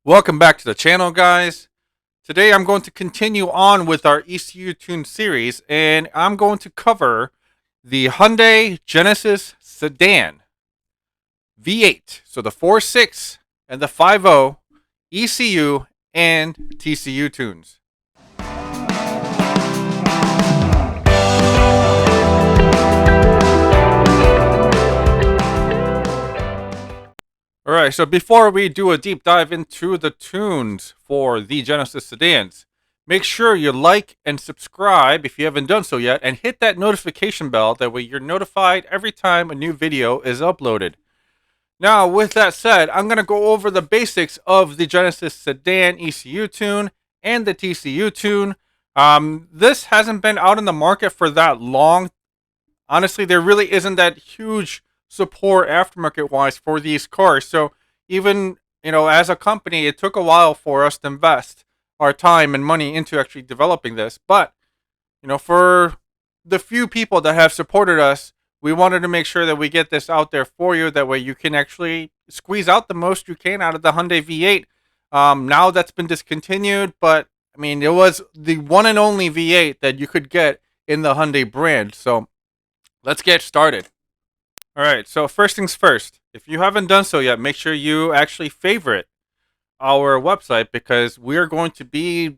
Welcome back to the channel, guys. Today I'm going to continue on with our ECU Tune series, and I'm going to cover the Hyundai Genesis Sedan V8. So the 4.6 and the 5.0 ECU and TCU tunes. Alright, so before we do a deep dive into the tunes for the Genesis sedans, make sure you like and subscribe if you haven't done so yet, and hit that notification bell. That way you're notified every time a new video is uploaded. Now, with that said, I'm going to go over the basics of the Genesis Sedan ECU tune and the TCU tune. This hasn't been out in the market for that long. Honestly, there really isn't that huge support aftermarket wise for these cars. So even, as a company, it took a while for us to invest our time and money into actually developing this. But, for the few people that have supported us, we wanted to make sure that we get this out there for you. That way you can actually squeeze out the most you can out of the Hyundai V8. Now that's been discontinued, but I mean, it was the one and only V8 that you could get in the Hyundai brand. So let's get started. All right, so first things first, if you haven't done so yet, make sure you actually favorite our website, because we are going to be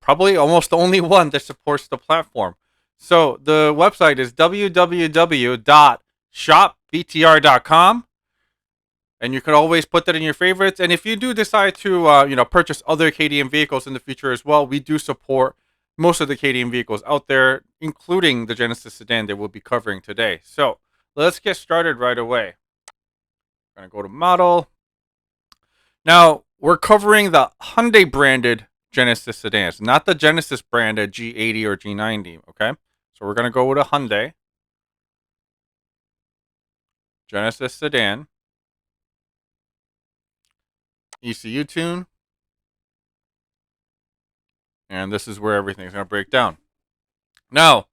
probably almost the only one that supports the platform. So the website is www.shopbtr.com, and you can always put that in your favorites. And if you do decide to purchase other KTM vehicles in the future as well, we do support most of the KTM vehicles out there, including the Genesis sedan that we'll be covering today. So let's get started right away. I'm going to go to model. Now, we're covering the Hyundai branded Genesis sedans, not the Genesis branded G80 or G90, okay? So we're going to go with a Hyundai Genesis sedan ECU tune. And this is where everything's going to break down. Now,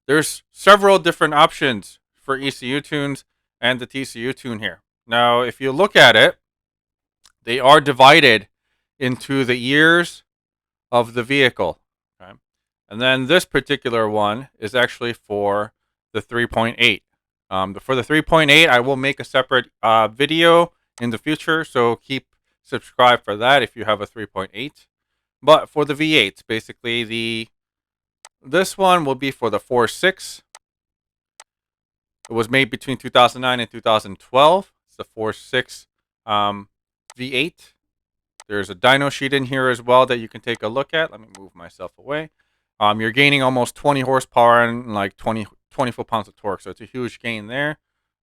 there's several different options for ECU tunes and the TCU tune here. Now, if you look at it, they are divided into the years of the vehicle. Okay? And then this particular one is actually for the 3.8. For the 3.8, I will make a separate video in the future, so keep subscribed for that if you have a 3.8. But for the V8s, basically this one will be for the 4.6. It was made between 2009 and 2012. It's the 4.6 V8. There's a dyno sheet in here as well that you can take a look at. Let me move myself away. You're gaining almost 20 horsepower and like 20 foot-pounds of torque, so it's a huge gain there.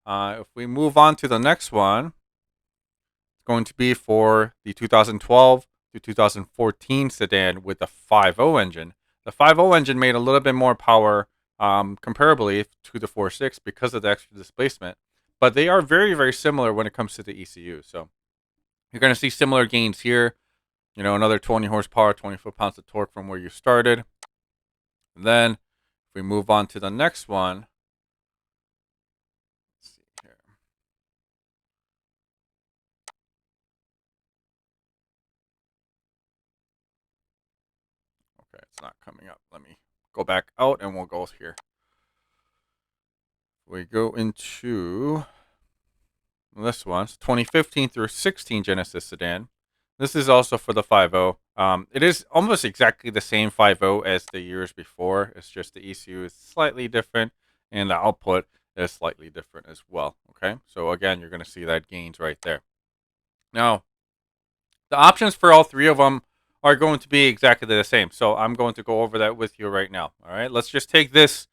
If we move on to the next one, it's going to be for the 2012 to 2014 sedan with the 5.0 engine. The 5.0 engine made a little bit more power comparably to the 4.6 because of the extra displacement, but they are very, very similar when it comes to the ECU. So you're going to see similar gains here. Another 20 horsepower, 20 foot-pounds of torque from where you started. And then if we move on to the next one, let's see here. Okay, it's not coming up. Let me go back out and we'll go here. We go into this one, 2015 through 16 Genesis sedan. This is also for the 5.0. It is almost exactly the same 5.0 as the years before. It's just the ECU is slightly different and the output is slightly different as well. Okay, so again, you're going to see that gains right there. Now, the options for all three of them are going to be exactly the same. So I'm going to go over that with you right now. All right, let's just take this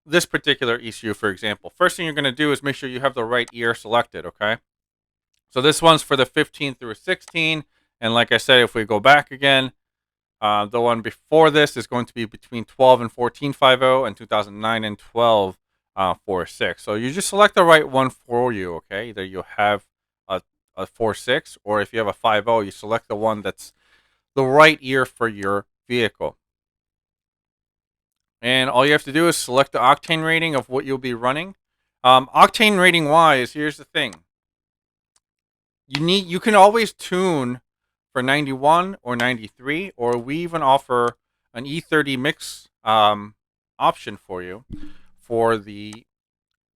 this particular ECU, for example. First thing you're going to do is make sure you have the right year selected, okay? So this one's for the 15 through 16. And like I said, if we go back again, the one before this is going to be between 12 and 14 5.0 and 2009 and 12 4.6. So you just select the right one for you, okay? Either you have a 4.6, or if you have a 5.0, you select the one that's the right year for your vehicle. And all you have to do is select the octane rating of what you'll be running. Octane rating wise, here's the thing. you can always tune for 91 or 93, or we even offer an E30 mix option for you for the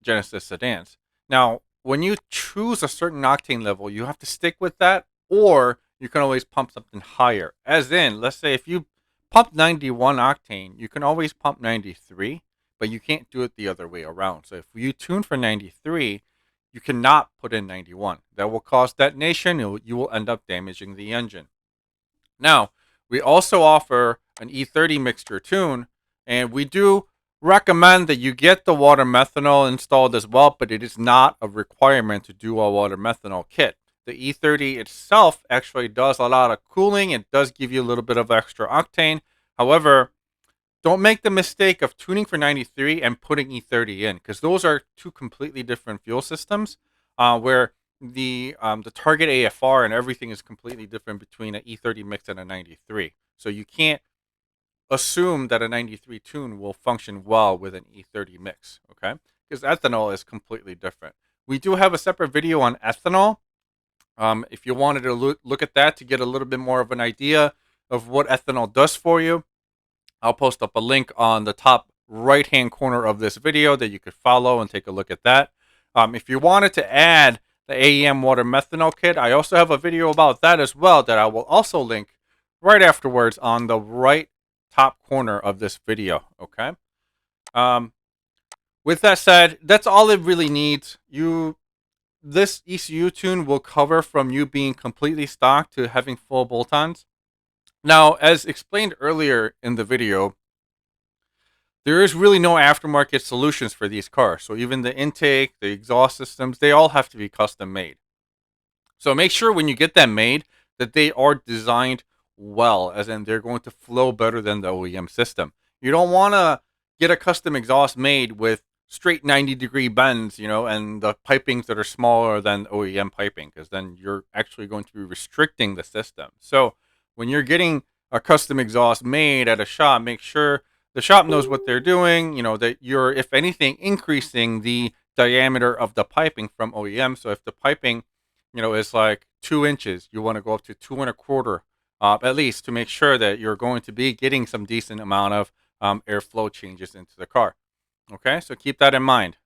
Genesis sedans. Now, when you choose a certain octane level, you have to stick with that, or you can always pump something higher. As in, let's say if you pump 91 octane, you can always pump 93, but you can't do it the other way around. So if you tune for 93, you cannot put in 91. That will cause detonation. You will end up damaging the engine. Now, we also offer an E30 mixture tune, and we do recommend that you get the water methanol installed as well, but it is not a requirement to do a water methanol kit. The E30 itself actually does a lot of cooling. It does give you a little bit of extra octane. However, don't make the mistake of tuning for 93 and putting E30 in, because those are two completely different fuel systems, where the target AFR and everything is completely different between an E30 mix and a 93. So you can't assume that a 93 tune will function well with an E30 mix, okay? Because ethanol is completely different. We do have a separate video on ethanol. If you wanted to look at that to get a little bit more of an idea of what ethanol does for you, I'll post up a link on the top right-hand corner of this video that you could follow and take a look at that. If you wanted to add the AEM water methanol kit, I also have a video about that as well that I will also link right afterwards on the right top corner of this video, okay? With that said, that's all it really needs. This ECU tune will cover from you being completely stock to having full bolt-ons. Now, as explained earlier in the video, there is really no aftermarket solutions for these cars. So even the intake, the exhaust systems, they all have to be custom made. So make sure when you get them made that they are designed well, as in they're going to flow better than the OEM system. You don't want to get a custom exhaust made with straight 90-degree bends, and the pipings that are smaller than OEM piping, because then you're actually going to be restricting the system. So when you're getting a custom exhaust made at a shop, make sure the shop knows what they're doing, that you're, if anything, increasing the diameter of the piping from OEM. So if the piping, is like 2 inches, you want to go up to 2 1/4, at least, to make sure that you're going to be getting some decent amount of airflow changes into the car. Okay, so keep that in mind.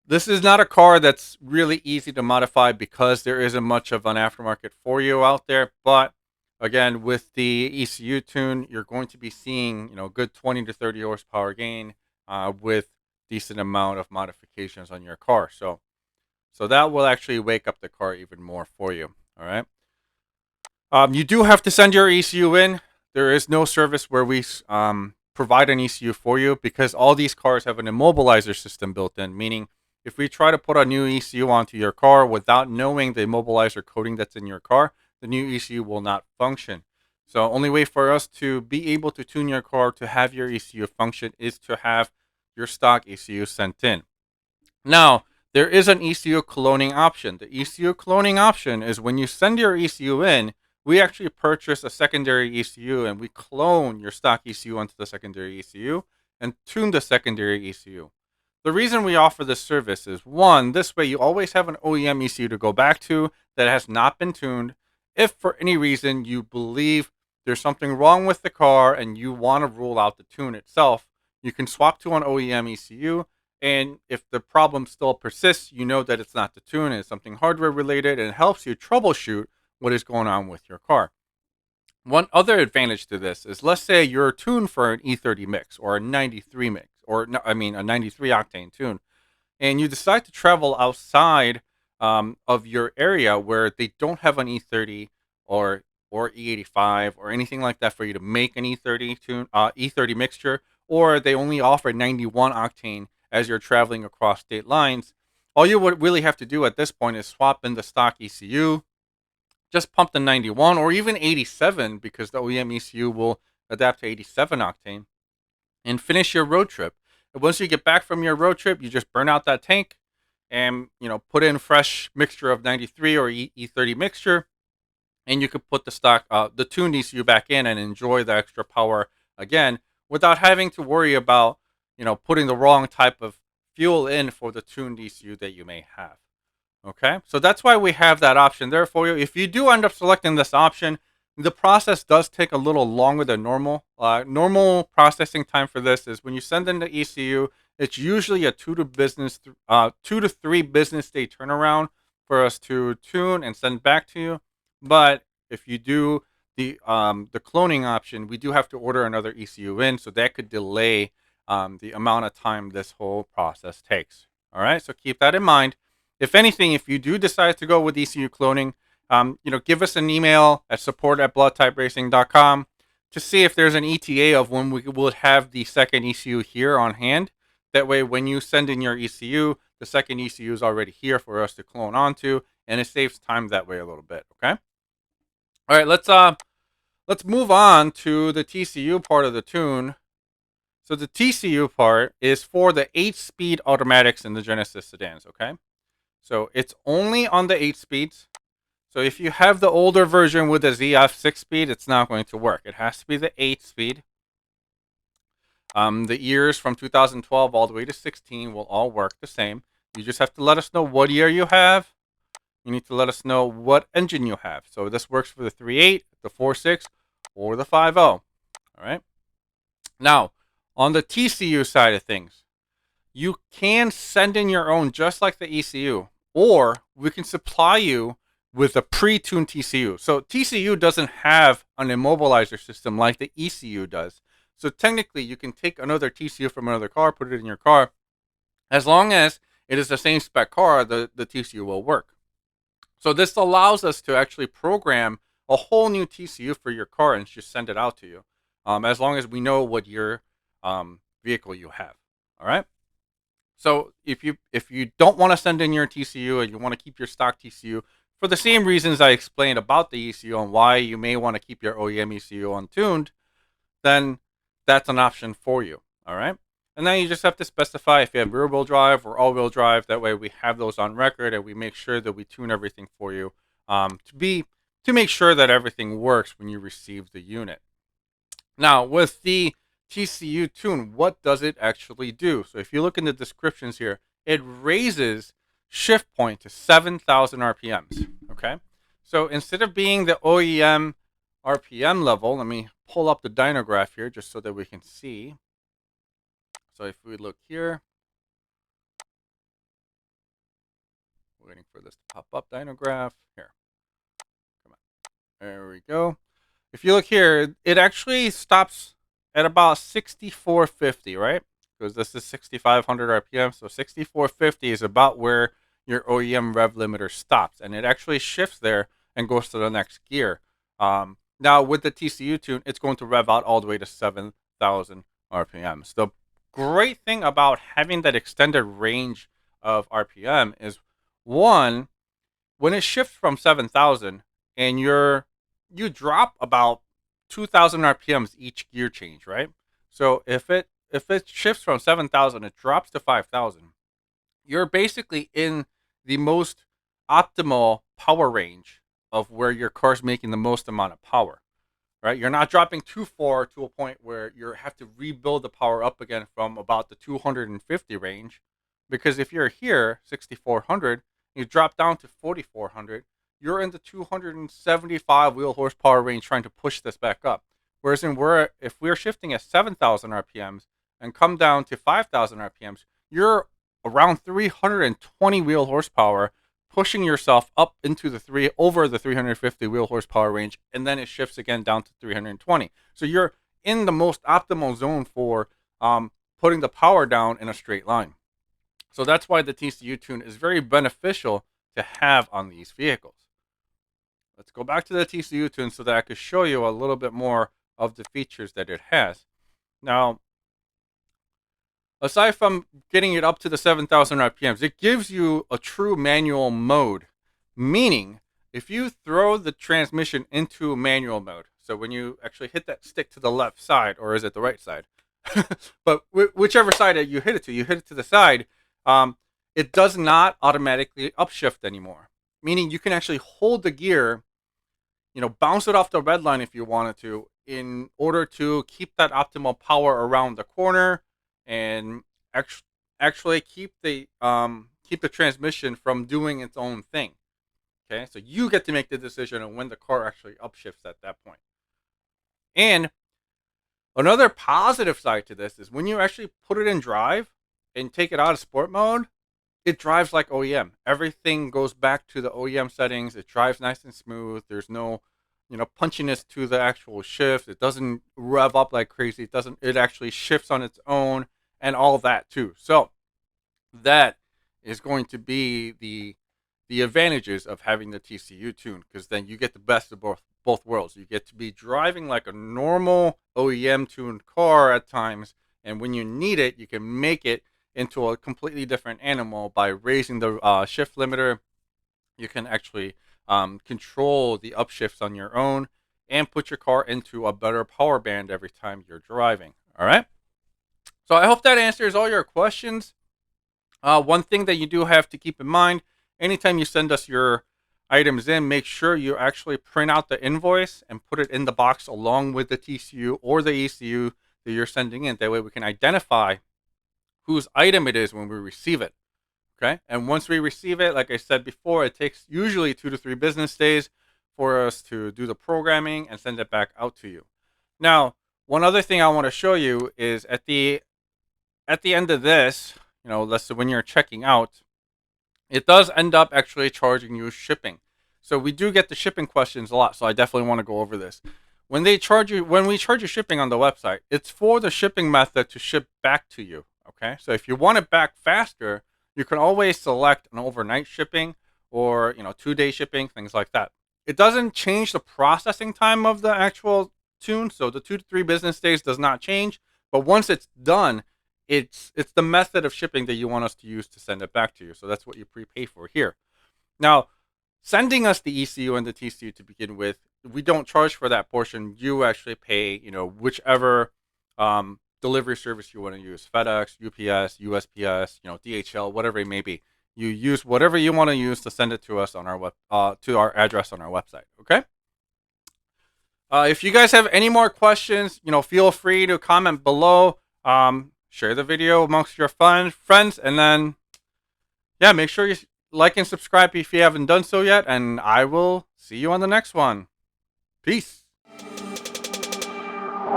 This is not a car that's really easy to modify because there isn't much of an aftermarket for you out there. But again, with the ECU tune, you're going to be seeing, good 20 to 30 horsepower gain with decent amount of modifications on your car. So that will actually wake up the car even more for you. All right. You do have to send your ECU in. There is no service where we provide an ECU for you, because all these cars have an immobilizer system built in, meaning if we try to put a new ECU onto your car without knowing the immobilizer coating that's in your car, the new ECU will not function. So only way for us to be able to tune your car to have your ECU function is to have your stock ECU sent in. Now, there is an ECU cloning option. The ECU cloning option is when you send your ECU in, we actually purchase a secondary ECU and we clone your stock ECU onto the secondary ECU and tune the secondary ECU. The reason we offer this service is, one, this way you always have an OEM ECU to go back to that has not been tuned. If for any reason you believe there's something wrong with the car and you want to rule out the tune itself, you can swap to an OEM ECU. And if the problem still persists, you know that it's not the tune, it's something hardware related, and it helps you troubleshoot what is going on with your car. One other advantage to this is, let's say you're tuned for an E30 mix or a 93 mix, or no, I mean a 93 octane tune, and you decide to travel outside of your area where they don't have an E30 or E85 or anything like that for you to make an E30 tune, E30 mixture, or they only offer 91 octane as you're traveling across state lines. All you would really have to do at this point is swap in the stock ECU, just pump the 91 or even 87, because the OEM ECU will adapt to 87 octane, and finish your road trip. And once you get back from your road trip, you just burn out that tank and put in fresh mixture of 93 or E30 mixture, and you could put the stock the tuned ECU back in and enjoy the extra power again without having to worry about putting the wrong type of fuel in for the tuned ECU that you may have. Okay, so that's why we have that option there for you. If you do end up selecting this option, the process does take a little longer than normal. Normal processing time for this is when you send in the ECU, it's usually a 2 to 3 business day turnaround for us to tune and send back to you. But if you do the cloning option, we do have to order another ECU in, so that could delay the amount of time this whole process takes. All right, so keep that in mind. If anything, if you do decide to go with ECU cloning, give us an email at support@bloodtyperacing.com to see if there's an ETA of when we will have the second ECU here on hand. That way, when you send in your ECU, the second ECU is already here for us to clone onto, and it saves time that way a little bit. Okay. All right, let's move on to the TCU part of the tune. So the TCU part is for the 8-speed automatics in the Genesis sedans. Okay. So it's only on the 8 speeds. So if you have the older version with the ZF 6-speed, it's not going to work. It has to be the 8-speed. The years from 2012 all the way to 16 will all work the same. You just have to let us know what year you have. You need to let us know what engine you have. So this works for the 3.8, the 4.6, or the 5.0. All right. Now, on the TCU side of things, you can send in your own just like the ECU, or we can supply you with a pre-tuned TCU. So TCU doesn't have an immobilizer system like the ECU does. So technically, you can take another TCU from another car, put it in your car. As long as it is the same spec car, the TCU will work. So this allows us to actually program a whole new TCU for your car and just send it out to you, as long as we know what your vehicle you have. All right. So if you don't want to send in your TCU and you want to keep your stock TCU for the same reasons I explained about the ECU and why you may want to keep your OEM ECU untuned, then that's an option for you. All right. And then you just have to specify if you have rear-wheel drive or all-wheel drive. That way we have those on record and we make sure that we tune everything for you to make sure that everything works when you receive the unit. Now, with the TCU Tune, what does it actually do? So if you look in the descriptions here, it raises shift point to 7,000 RPMs. Okay. So instead of being the OEM RPM level, let me pull up the dyno graph here just so that we can see. So if we look here, waiting for this to pop up, dyno graph here. Come on. There we go. If you look here, it actually stops at about 6450, right? Because this is 6,500 RPM. So 6450 is about where your OEM rev limiter stops. And it actually shifts there and goes to the next gear. Now, with the TCU Tune, it's going to rev out all the way to 7,000 RPMs. The great thing about having that extended range of RPM is, one, when it shifts from 7,000 and you drop about 2,000 RPMs each gear change, right? So if it shifts from 7,000, it drops to 5,000. You're basically in the most optimal power range of where your car's making the most amount of power, right? You're not dropping too far to a point where you have to rebuild the power up again from about the 250 range. Because if you're here, 6,400, you drop down to 4,400, you're in the 275 wheel horsepower range trying to push this back up. Whereas if we're shifting at 7,000 RPMs and come down to 5,000 RPMs, you're around 320 wheel horsepower, pushing yourself up into over the 350 wheel horsepower range, and then it shifts again down to 320. So you're in the most optimal zone for putting the power down in a straight line. So that's why the TCU Tune is very beneficial to have on these vehicles. Let's go back to the TCU Tune so that I could show you a little bit more of the features that it has. Now, aside from getting it up to the 7,000 RPMs, it gives you a true manual mode, meaning if you throw the transmission into manual mode, so when you actually hit that stick to the left side, or is it the right side? But whichever side you hit it to the side, it does not automatically upshift anymore, meaning you can actually hold the gear, bounce it off the red line if you wanted to, in order to keep that optimal power around the corner and actually keep keep the transmission from doing its own thing. Okay, so you get to make the decision on when the car actually upshifts at that point. And another positive side to this is when you actually put it in drive and take it out of sport mode, it drives like OEM. Everything goes back to the OEM settings. It drives nice and smooth. There's no, punchiness to the actual shift. It doesn't rev up like crazy. It actually shifts on its own and all that too. So that is going to be the advantages of having the TCU tune, because then you get the best of both worlds. You get to be driving like a normal OEM tuned car at times, and when you need it, you can make it into a completely different animal by raising the shift limiter. You can actually control the upshifts on your own and put your car into a better power band every time you're driving. All right. So I hope that answers all your questions. One thing that you do have to keep in mind, anytime you send us your items in, make sure you actually print out the invoice and put it in the box along with the TCU or the ECU that you're sending in. That way we can identify whose item it is when we receive it. Okay. And once we receive it, like I said before, it takes usually 2 to 3 business days for us to do the programming and send it back out to you. Now, one other thing I want to show you is at the end of this, let's say when you're checking out, it does end up actually charging you shipping. So we do get the shipping questions a lot. So I definitely want to go over this. When we charge you shipping on the website, it's for the shipping method to ship back to you. Okay. So if you want it back faster, you can always select an overnight shipping or, 2-day shipping, things like that. It doesn't change the processing time of the actual tune. So the 2 to 3 business days does not change. But once it's done, it's the method of shipping that you want us to use to send it back to you. So that's what you prepay for here. Now, sending us the ECU and the TCU to begin with, we don't charge for that portion. You actually pay, whichever delivery service you want to use, FedEx, UPS, USPS, DHL, whatever it may be. You use whatever you want to use to send it to us on our to our address on our website. Okay. If you guys have any more questions, feel free to comment below. Share the video amongst your friends, and then, yeah, make sure you like and subscribe if you haven't done so yet, and I will see you on the next one. Peace.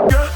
Yeah.